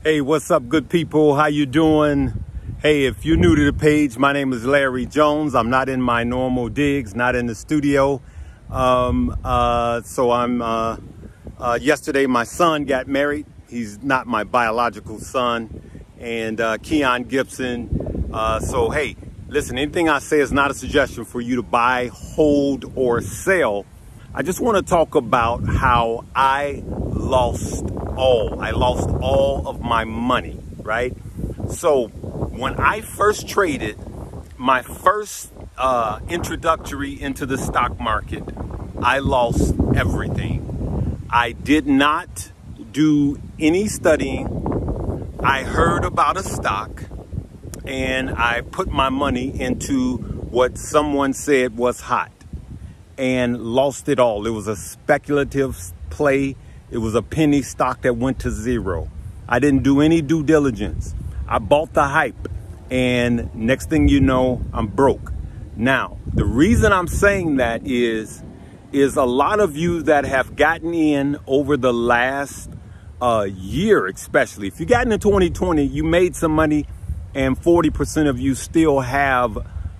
Hey, what's up, good people? How you doing? Hey, if you're new to the page, my name is Larry Jones. I'm not in my normal digs, not in the studio. Yesterday my son got married. He's not my biological son, and Keon Gibson. Hey, listen, anything I say is not a suggestion for you to buy, hold, or sell. I just want to talk about how I lost all of my money, right? So when I first traded, my first introductory into the stock market, I lost everything. I did not do any studying. I heard about a stock and I put my money into what someone said was hot and lost it all. It was a speculative play. It was a penny stock that went to zero. I didn't do any due diligence. I bought the hype, and next thing you know, I'm broke. Now, the reason I'm saying that is a lot of you that have gotten in over the last year, especially. If you got into 2020, you made some money, and 40% of you still have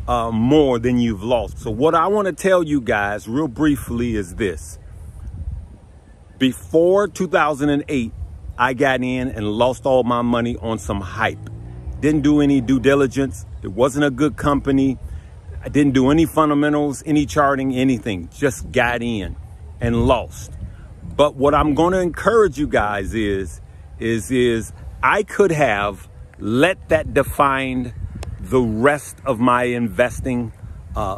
more than you've lost. So what I want to tell you guys real briefly is this. Before 2008, I got in and lost all my money on some hype. Didn't do any due diligence. It wasn't a good company. I didn't do any fundamentals, any charting, anything. Just got in and lost. But what I'm going to encourage you guys is I could have let that define the rest of my investing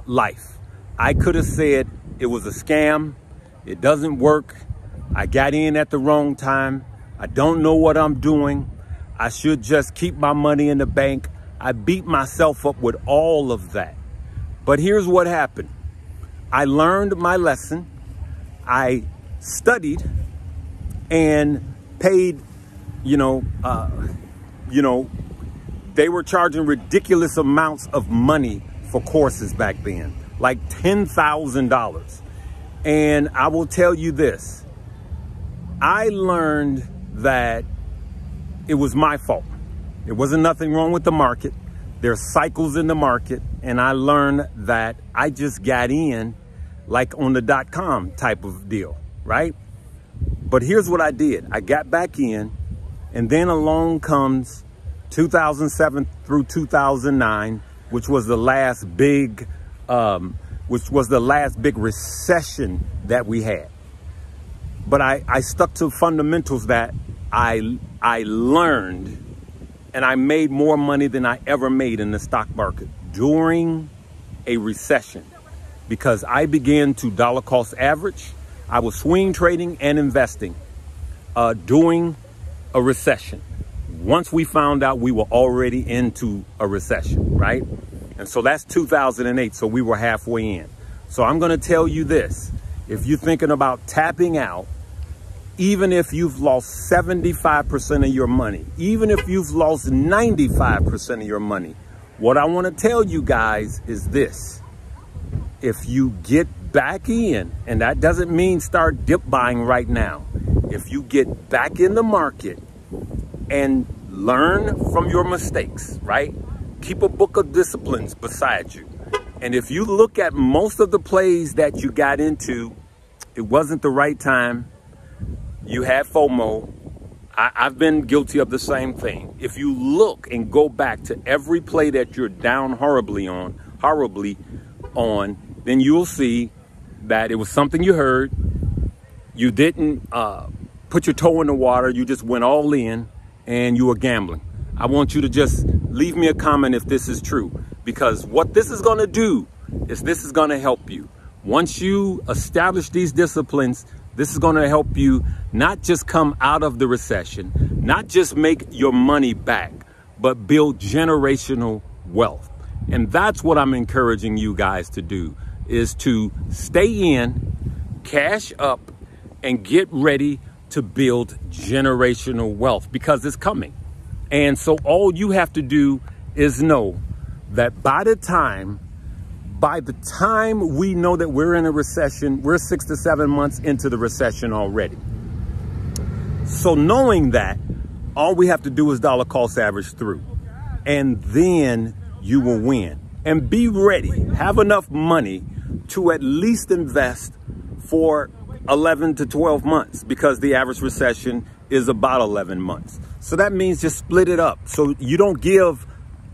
life. I could have said it was a scam. It doesn't work. I got in at the wrong time. I don't know what I'm doing. I should just keep my money in the bank. I beat myself up with all of that. But here's what happened. I learned my lesson. I studied and paid, they were charging ridiculous amounts of money for courses back then, like $10,000. And I will tell you this. I learned that it was my fault. There wasn't nothing wrong with the market. There's cycles in the market. And I learned that I just got in like on the .com type of deal, right? But here's what I did. I got back in, and then along comes 2007 through 2009, which was the last big recession that we had. But I stuck to fundamentals that I learned, and I made more money than I ever made in the stock market during a recession, because I began to dollar cost average. I was swing trading and investing during a recession. Once we found out we were already into a recession, right? And so that's 2008. So we were halfway in. So I'm going to tell you this. If you're thinking about tapping out, even if you've lost 75% of your money, even if you've lost 95% of your money, what I want to tell you guys is this. If you get back in, and that doesn't mean start dip buying right now. If you get back in the market and learn from your mistakes, right? Keep a book of disciplines beside you. And if you look at most of the plays that you got into, it wasn't the right time. You had FOMO. I've been guilty of the same thing. If you look and go back to every play that you're down horribly on, then you'll see that it was something you heard. You didn't put your toe in the water. You just went all in and you were gambling. I want you to just leave me a comment if this is true, because what this is going to do is this is going to help you. Once you establish these disciplines, this is going to help you not just come out of the recession, not just make your money back, but build generational wealth. And that's what I'm encouraging you guys to do, is to stay in, cash up, and get ready to build generational wealth, because it's coming. And so all you have to do is know that by the time we know that we're in a recession, we're 6 to 7 months into the recession already. So knowing that, All we have to do is dollar cost average through, and then you will win. And be ready, have enough money to at least invest for 11 to 12 months, because the average recession is about 11 months. So that means just split it up so you don't give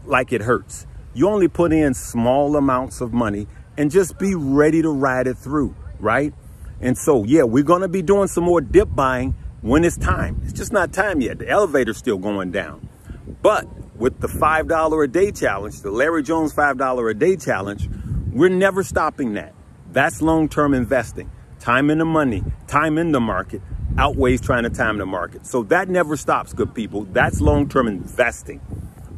like it hurts. You only put in small amounts of money and just be ready to ride it through, right? And so, yeah, we're going to be doing some more dip buying when it's time. It's just not time yet. The elevator's still going down. But with the $5 a day challenge, the Larry Jones $5 a day challenge, we're never stopping that. That's long-term investing. Time in the money, time in the market outweighs trying to time the market. So that never stops, good people. That's long-term investing.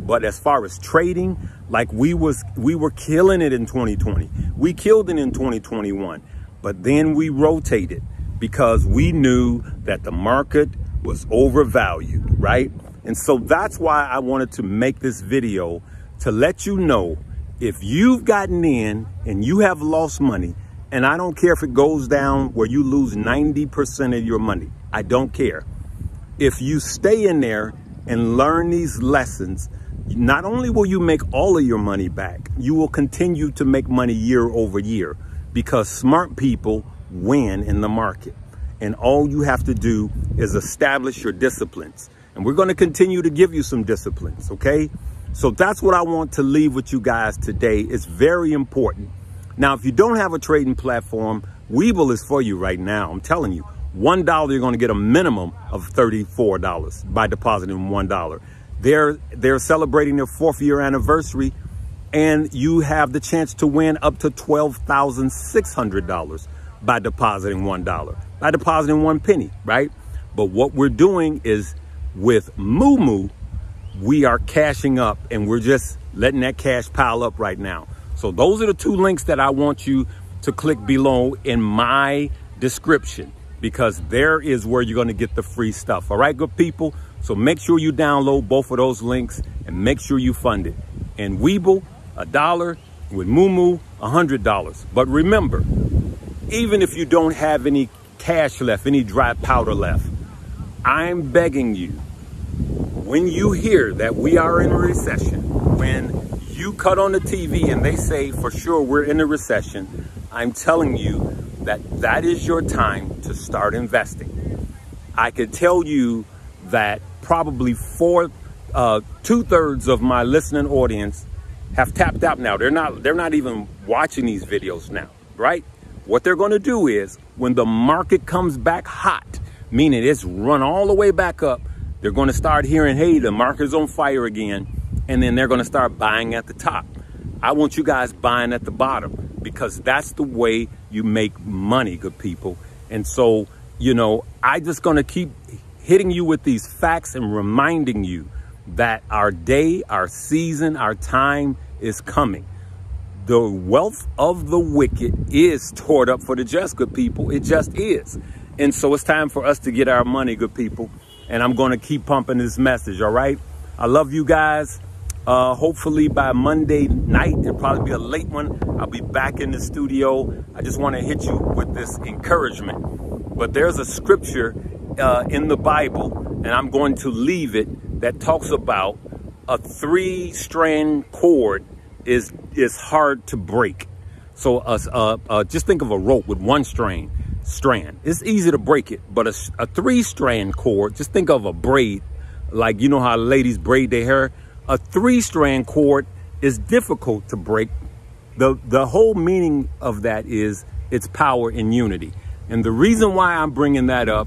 But as far as trading, like we were killing it in 2020. We killed it in 2021. But then we rotated because we knew that the market was overvalued, right? And so that's why I wanted to make this video, to let you know, if you've gotten in and you have lost money, and I don't care if it goes down where you lose 90% of your money, I don't care. If you stay in there and learn these lessons, not only will you make all of your money back, you will continue to make money year over year, because smart people win in the market. And all you have to do is establish your disciplines. And we're going to continue to give you some disciplines, okay? So that's what I want to leave with you guys today. It's very important. Now, if you don't have a trading platform, Webull is for you right now. I'm telling you, $1, you're going to get a minimum of $34 by depositing $1. They're celebrating their 4th year anniversary, and you have the chance to win up to $12,600 by depositing $1, by depositing 1 penny, right? But what we're doing is, with Moomoo, we are cashing up, and we're just letting that cash pile up right now. So those are the 2 links that I want you to click below in my description, because there is where you're going to get the free stuff. All right, good people. So make sure you download both of those links and make sure you fund it. And Webull, $1. With Moomoo, $100. But remember, even if you don't have any cash left, any dry powder left, I'm begging you, when you hear that we are in a recession, when you cut on the TV and they say for sure we're in a recession, I'm telling you that that is your time to start investing. I could tell you that probably 2/3 of my listening audience have tapped out now. They're not even watching these videos now, right? What they're going to do is, when the market comes back hot, meaning it's run all the way back up, they're going to start hearing, hey, the market's on fire again, and then they're going to start buying at the top. I want you guys buying at the bottom, because that's the way you make money, good people. And so, you know, I just going to keep hitting you with these facts and reminding you that our day, our season, our time is coming. The wealth of the wicked is stored up for the just, good people. It just is. And so it's time for us to get our money, good people. And I'm going to keep pumping this message, all right? I love you guys. Hopefully by Monday night, it'll probably be a late one, I'll be back in the studio. I just want to hit you with this encouragement. But there's a scripture in the Bible, and I'm going to leave it, that talks about a 3-strand cord is hard to break. So just think of a rope with 1 strand. It's easy to break it, but a 3-strand cord, just think of a braid, like you know how ladies braid their hair. A 3-strand cord is difficult to break. The whole meaning of that is its power in unity. And the reason why I'm bringing that up,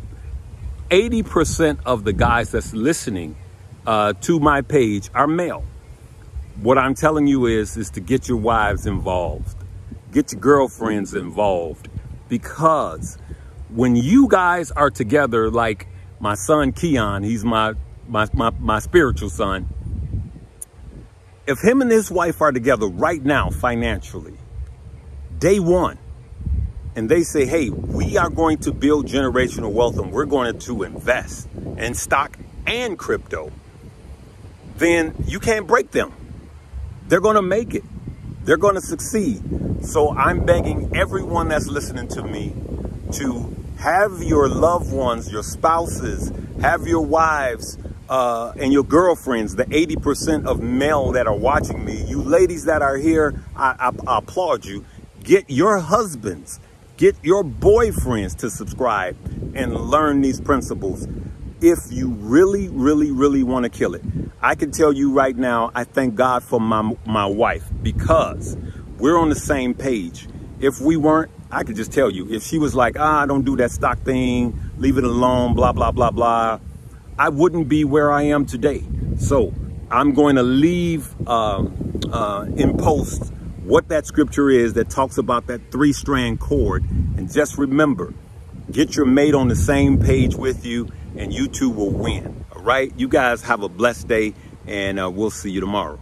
80% of the guys that's listening to my page are male. What I'm telling you is to get your wives involved, get your girlfriends involved, because when you guys are together, like my son Keon, he's my spiritual son. If him and his wife are together right now financially, day one, and they say, hey, we are going to build generational wealth and we're going to invest in stock and crypto, then you can't break them. They're going to make it. They're going to succeed. So I'm begging everyone that's listening to me to have your loved ones, your spouses, have your wives and your girlfriends, the 80% of male that are watching me, you ladies that are here, I applaud you. Get your husbands, get your boyfriends to subscribe and learn these principles. If you really, really, really want to kill it, I can tell you right now, I thank God for my wife, because we're on the same page. If we weren't, I could just tell you, if she was like, don't do that stock thing, leave it alone, blah, blah, blah, blah, I wouldn't be where I am today. So I'm going to leave in post what that scripture is that talks about that 3-strand cord. And just remember, get your mate on the same page with you, and you two will win. All right. You guys have a blessed day, and we'll see you tomorrow.